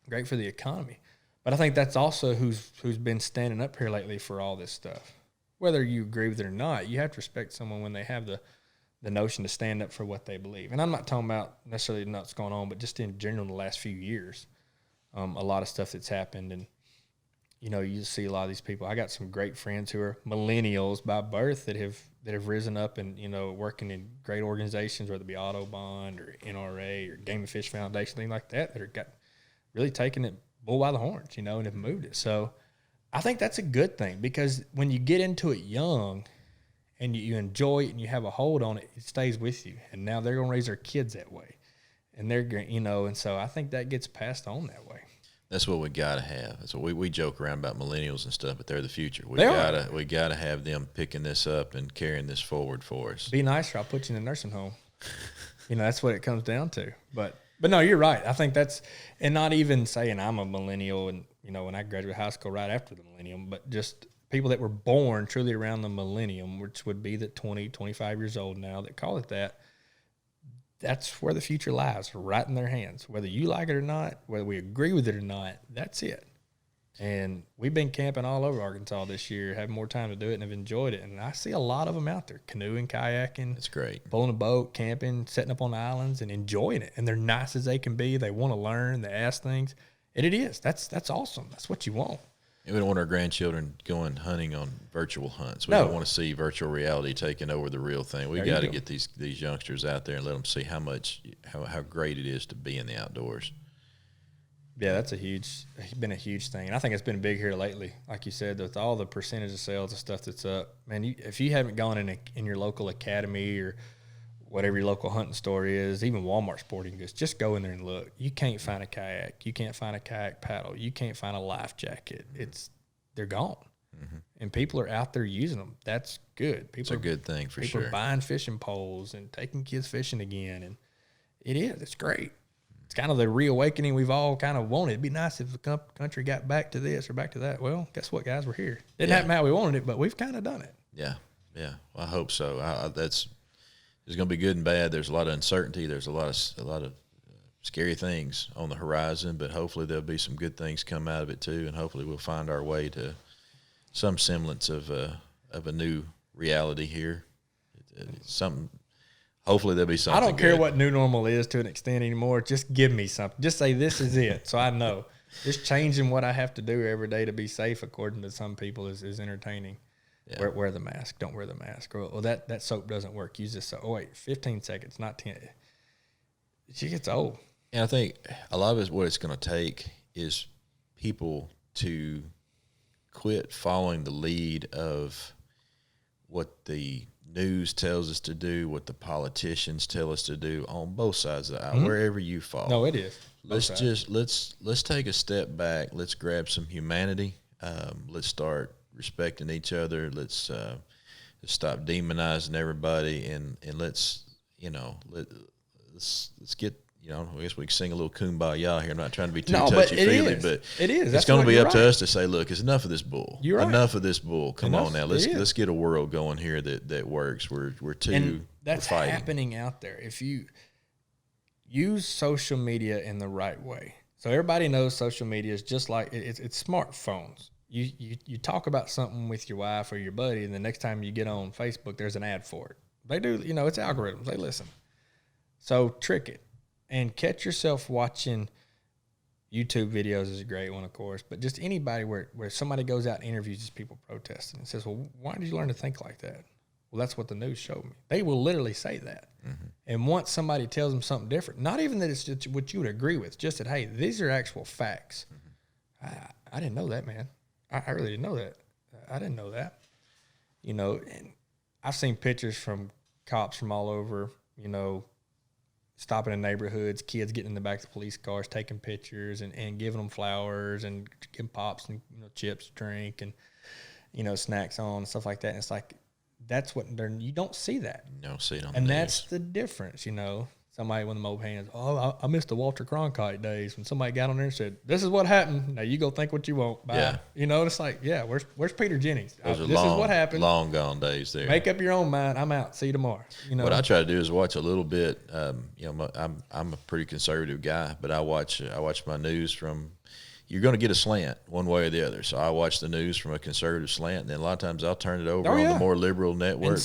Great for the economy. But I think that's also who's been standing up here lately for all this stuff. Whether you agree with it or not, you have to respect someone when they have the notion to stand up for what they believe. And I'm not talking about necessarily what's going on, but just in general in the last few years, a lot of stuff that's happened. And, you know, you see a lot of these people. I got some great friends who are millennials by birth that have risen up and, you know, working in great organizations, whether it be Autobahn or NRA or Game and Fish Foundation, things like that are really taking it bull by the horns, you know, and have moved it. So I think that's a good thing because when you get into it young and you enjoy it and you have a hold on it, it stays with you. And now they're going to raise their kids that way. And they're, you know, and so I think that gets passed on that way. That's what we got to have. That's what we joke around about millennials and stuff, but they're the future. We got to have them picking this up and carrying this forward for us. Be nicer. I'll put you in a nursing home. You know, that's what it comes down to. But no, you're right. I think that's, and not even saying I'm a millennial and, you know, when I graduated high school right after the millennium, but just people that were born truly around the millennium, which would be the 20, 25 years old now that call it that. That's where the future lies, right in their hands. Whether you like it or not, whether we agree with it or not, that's it. And we've been camping all over Arkansas this year, having more time to do it, and have enjoyed it. And I see a lot of them out there, canoeing, kayaking. That's great. Pulling a boat, camping, setting up on islands, and enjoying it. And they're nice as they can be. They want to learn. They ask things. And it is. That's awesome. That's what you want. And we don't want our grandchildren going hunting on virtual hunts. We don't want to see virtual reality taking over the real thing. We got to get these youngsters out there and let them see how great it is to be in the outdoors. Yeah, that's been a huge thing. And I think it's been big here lately. Like you said, with all the percentage of sales and stuff that's up, man, if you haven't gone in your local academy or whatever your local hunting store is, even Walmart sporting goods, just go in there and look. You can't find a kayak. You can't find a kayak paddle. You can't find a life jacket. They're gone. Mm-hmm. And people are out there using them. That's good. It's a good thing for sure. People are buying fishing poles and taking kids fishing again. And it is. It's great. It's kind of the reawakening we've all kind of wanted. It'd be nice if the country got back to this or back to that. Well, guess what, guys? We're here. Didn't happen how we wanted it, but we've kind of done it. Yeah. Yeah. Well, I hope so. There's going to be good and bad. There's a lot of uncertainty. There's a lot of scary things on the horizon, but hopefully there'll be some good things come out of it too, and hopefully we'll find our way to some semblance of a new reality here. Hopefully there'll be something. I don't care what new normal is to an extent anymore. Just give me something. Just say this is it, so I know. Just changing what I have to do every day to be safe, according to some people, is entertaining. Yeah. Wear the mask. Don't wear the mask. Or, well, that soap doesn't work. Use this soap. Oh, wait, 15 seconds, not 10. She gets old. And I think a lot of it, what it's going to take is people to quit following the lead of what the news tells us to do, what the politicians tell us to do on both sides of the aisle, wherever you fall. No, it is. Let's take a step back. Let's grab some humanity. Let's start respecting each other. Let's stop demonizing everybody, and let's get. I guess we can sing a little kumbaya here. I'm not trying to be too touchy-feely, but it is. It's going to be up to us to say, look, it's enough of this bull. You're right. Enough of this bull. Come on now, let's get a world going here that works. We're that's fighting. Happening out there. If you use social media in the right way, so everybody knows social media is just like it's smartphones. You talk about something with your wife or your buddy, and the next time you get on Facebook, there's an ad for it. They do, it's algorithms. They listen. So trick it. And catch yourself watching YouTube videos is a great one, of course, but just anybody where somebody goes out and interviews these people protesting and says, well, why did you learn to think like that? Well, that's what the news showed me. They will literally say that. Mm-hmm. And once somebody tells them something different, not even that it's just what you would agree with, just that, hey, these are actual facts. Mm-hmm. I didn't know that, man. I really didn't know that. I didn't know that. And I've seen pictures from cops from all over, stopping in neighborhoods, kids getting in the back of the police cars, taking pictures and giving them flowers and giving pops and chips to drink and snacks on and stuff like that. And it's like that's what you don't see that. You don't see it on the and news. That's the difference. Somebody with them old hands. Oh, I missed the Walter Cronkite days when somebody got on there and said, "This is what happened. Now you go think what you want." Bye. Yeah. It's like, where's Peter Jennings? Those are this is what happened. Long gone days there. Make up your own mind. I'm out. See you tomorrow. What I try to do is watch a little bit. I'm a pretty conservative guy, but I watch my news from. You're going to get a slant one way or the other. So I watch the news from a conservative slant, and then a lot of times I'll turn it over on the more liberal network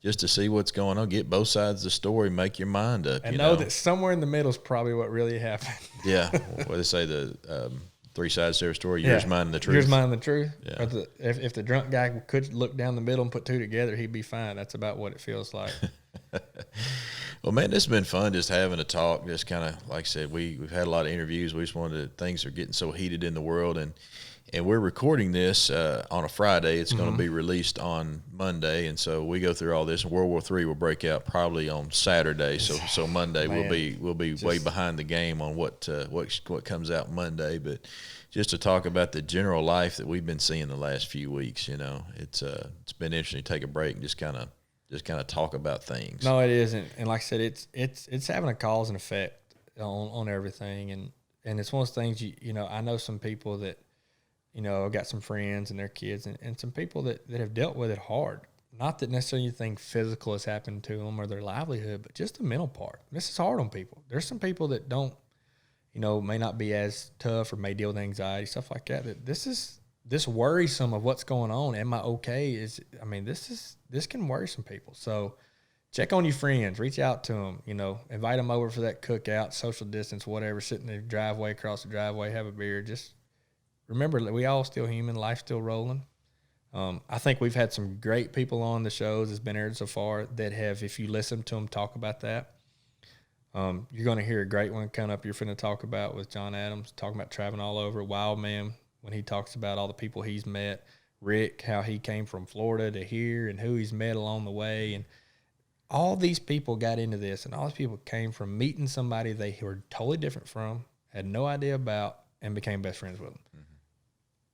just to see what's going on. Get both sides of the story, make your mind up. And know that somewhere in the middle is probably what really happened. Yeah. What they say, the three sides to every story, yours, mine, and the truth. Yours, mine, and the truth. Yeah. If the drunk guy could look down the middle and put two together, he'd be fine. That's about what it feels like. Well, man, this has been fun just having a talk. Just kind of, like I said, we've had a lot of interviews. We just wanted things are getting so heated in the world, and we're recording this on a Friday. It's going to be released on Monday, and so we go through all this. And World War III will break out probably on Saturday. So Monday we'll be way behind the game on what comes out Monday. But just to talk about the general life that we've been seeing the last few weeks, it's been interesting to take a break and just kind of talk about things. No, it isn't. And like I said, it's having a cause and effect on everything. And it's one of those things, I know some people that, I've got some friends and their kids and some people that have dealt with it hard. Not that necessarily anything physical has happened to them or their livelihood, but just the mental part. This is hard on people. There's some people that don't, may not be as tough or may deal with anxiety, stuff like that. This worrisome of what's going on. Am I okay? This can worry some people. So check on your friends, reach out to them, invite them over for that cookout, social distance, whatever, sit in the driveway, across the driveway, have a beer. Just remember that we all still human, life's still rolling. I think we've had some great people on the shows that's been aired so far that have, if you listen to them talk about that, you're going to hear a great one coming up you're finna talk about with John Adams, talking about traveling all over, Wild Man, when he talks about all the people he's met, Rick, how he came from Florida to here and who he's met along the way. And all these people got into this, and all these people came from meeting somebody they were totally different from, had no idea about, and became best friends with them. Mm-hmm.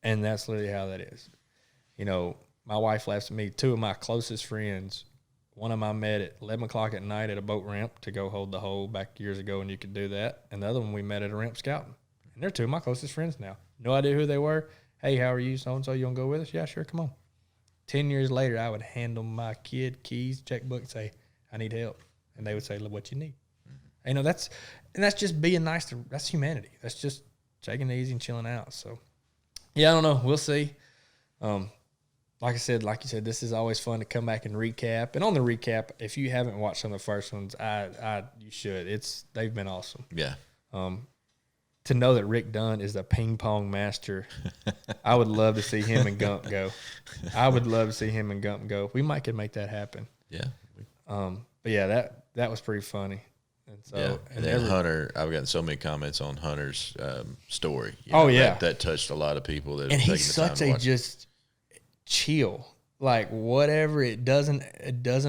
And that's literally how that is. My wife laughs at me. Two of my closest friends, one of them I met at 11 o'clock at night at a boat ramp to go hold the hole back years ago, and you could do that. And the other one we met at a ramp scouting. And they're two of my closest friends now. No idea who they were. Hey, how are you? So-and-so, you want to go with us? Yeah, sure, come on. 10 years later, I would hand them my kid keys, checkbook, and say, I need help. And they would say, look what you need. Mm-hmm. That's just being nice. That's humanity. That's just taking it easy and chilling out. So, yeah, I don't know. We'll see. Like you said, this is always fun to come back and recap. And on the recap, if you haven't watched some of the first ones, you should. They've been awesome. Yeah. To know that Rick Dunn is the ping pong master, I would love to see him and Gump go. We might could make that happen. Yeah. But yeah, that was pretty funny. And so, yeah. And then Hunter, I've gotten so many comments on Hunter's story. Yeah, that touched a lot of people. That and he's such a just chill. like whatever, it doesn't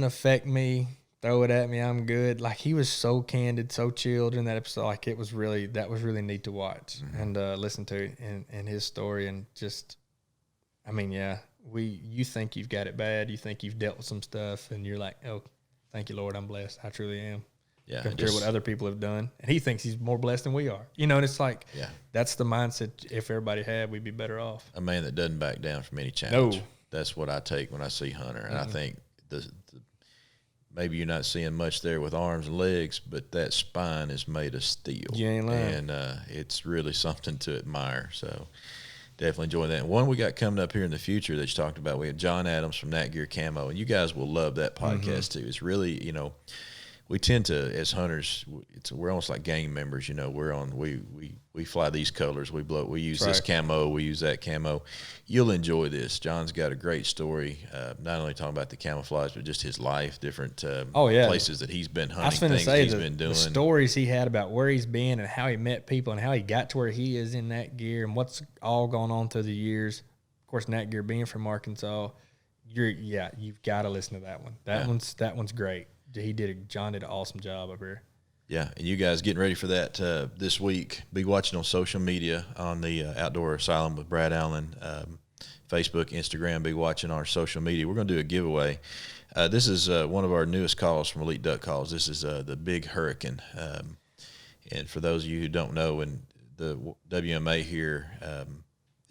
affect me. Throw it at me, I'm good. Like he was so candid, so chilled in that episode. Like that was really neat to watch and listen to and his story and just, I mean, yeah, you think you've got it bad, you think you've dealt with some stuff, and you're like, oh, thank you, Lord, I'm blessed. I truly am. Yeah, compared to what other people have done, and he thinks he's more blessed than we are. You know, and it's like, that's the mindset. If everybody had, we'd be better off. A man that doesn't back down from any challenge. No. That's what I take when I see Hunter, and I think maybe you're not seeing much there with arms and legs, but that spine is made of steel. You ain't lying. And it's really something to admire. So definitely enjoy that. And one we got coming up here in the future that you talked about, we have John Adams from NatGear Camo, and you guys will love that podcast too. It's really, you know, we tend to, as hunters, we're almost like gang members. You know, we fly these colors. We use this camo. We use that camo. You'll enjoy this. John's got a great story. Not only talking about the camouflage, but just his life, different places that he's been hunting, things he's been doing. The stories he had about where he's been and how he met people and how he got to where he is in that gear and what's all gone on through the years. Of course, NatGear being from Arkansas, you've got to listen to that one. That one's great. John did an awesome job up here. Yeah, and you guys getting ready for that this week. Be watching on social media on the Outdoor Asylum with Brad Allen, Facebook, Instagram. Be watching our social media. We're going to do a giveaway. This is one of our newest calls from Elite Duck Calls. This is the Big Hurrikin. And for those of you who don't know, in the WMA here,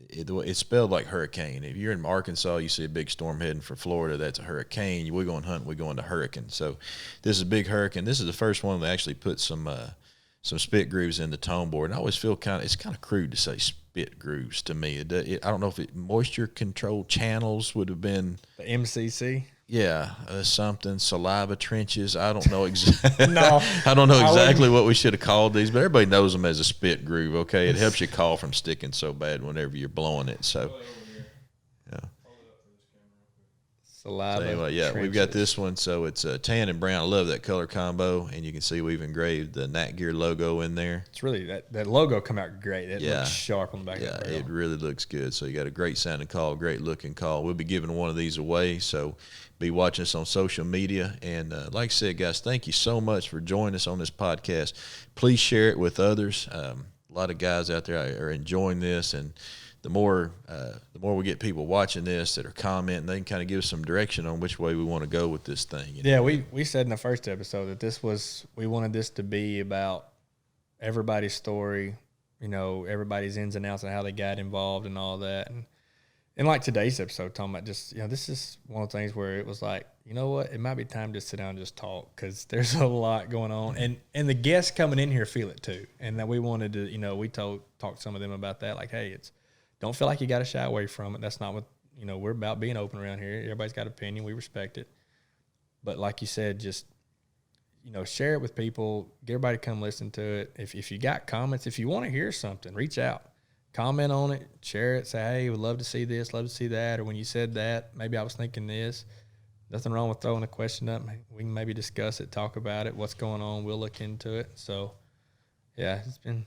it's spelled like hurricane. If you're in Arkansas, you see a big storm heading for Florida, that's a hurricane. We go and hunt, we go into hurricane. So this is a Big Hurrikin. This is the first one that actually put some spit grooves in the tone board. And I always feel it's kind of crude to say spit grooves to me. I don't know if moisture control channels would have been the MCC. Yeah, something, saliva trenches. I don't know exactly. No, I don't know exactly what we should have called these, but everybody knows them as a spit groove. Okay, it helps your call from sticking so bad whenever you're blowing it. So, yeah. Saliva. So anyway, trenches. We've got this one. So it's tan and brown. I love that color combo, and you can see we've engraved the NatGear logo in there. It's really that logo come out great. It looks sharp on the back. Yeah, it really looks good. So you got a great sounding call, great looking call. We'll be giving one of these away. So be watching us on social media. And like I said, guys, thank you so much for joining us on this podcast. Please share it with others. A lot of guys out there are enjoying this, and the more we get people watching this that are commenting, they can kind of give us some direction on which way we want to go with this thing. You know? Yeah, we said in the first episode that we wanted this to be about everybody's story, you know, everybody's ins and outs and how they got involved and all that. And like today's episode, talking about just, you know, this is one of the things where it was like, you know what, it might be time to sit down and just talk because there's a lot going on. And the guests coming in here feel it too. And that we wanted to, you know, we talked some of them about that. Like, hey, don't feel like you got to shy away from it. That's not what, you know, we're about being open around here. Everybody's got an opinion. We respect it. But like you said, just, you know, share it with people. Get everybody to come listen to it. If you got comments, if you want to hear something, reach out. Comment on it, share it, say, hey, would love to see this, love to see that, or when you said that, maybe I was thinking this. Nothing wrong with throwing a question up. We can maybe discuss it, talk about it, what's going on. We'll look into it. So, yeah, it's been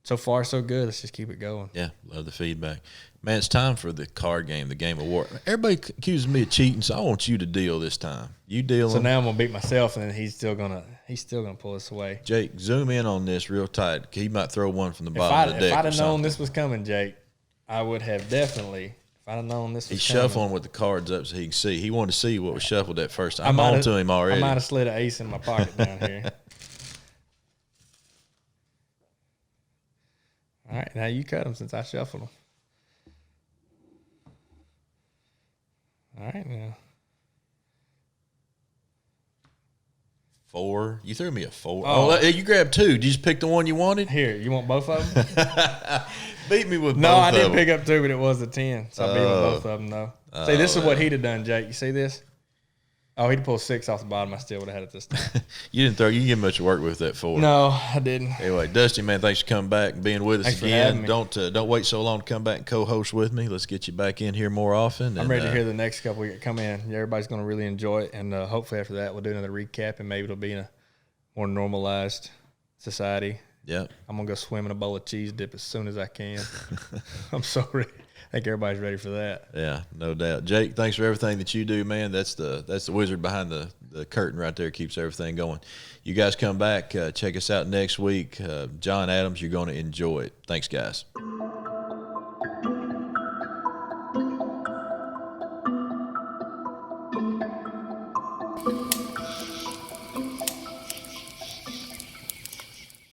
so far so good. Let's just keep it going. Yeah, love the feedback. Man, it's time for the card game, the game of war. Everybody accuses me of cheating, so I want you to deal this time. You deal. So now I'm gonna beat myself, and then he's still gonna pull us away. Jake, zoom in on this real tight. He might throw one from the bottom of the deck. If I'd have known this was coming, Jake, I would have definitely. If I'd have known this was coming. He's shuffling with the cards up so he can see. He wanted to see what was shuffled at first. I'm on to him already. I might have slid an ace in my pocket down here. All right, now you cut them since I shuffled them. All right, now. 4. You threw me a 4. Oh, you grabbed 2. Did you just pick the one you wanted? Here, you want both of them? Beat me with both of them. No, I didn't pick up 2, but it was a 10. So I beat with both of them, though. See, this is what he'd have done, Jake. You see this? Oh, he'd pull 6 off the bottom. I still would have had it this time. You didn't give much work with that 4. No, I didn't. Anyway, Dusty, man, thanks for coming back and being with us again. Don't wait so long to come back and co-host with me. Let's get you back in here more often. I'm ready to hear the next couple we come in. Everybody's going to really enjoy it, and hopefully after that we'll do another recap, and maybe it'll be in a more normalized society, Yeah. I'm going to go swim in a bowl of cheese dip as soon as I can. I'm so ready. I think everybody's ready for that. Yeah, no doubt. Jake, thanks for everything that you do, man. That's the wizard behind the curtain right there, keeps everything going. You guys come back, check us out next week. John Adams, you're going to enjoy it. Thanks, guys.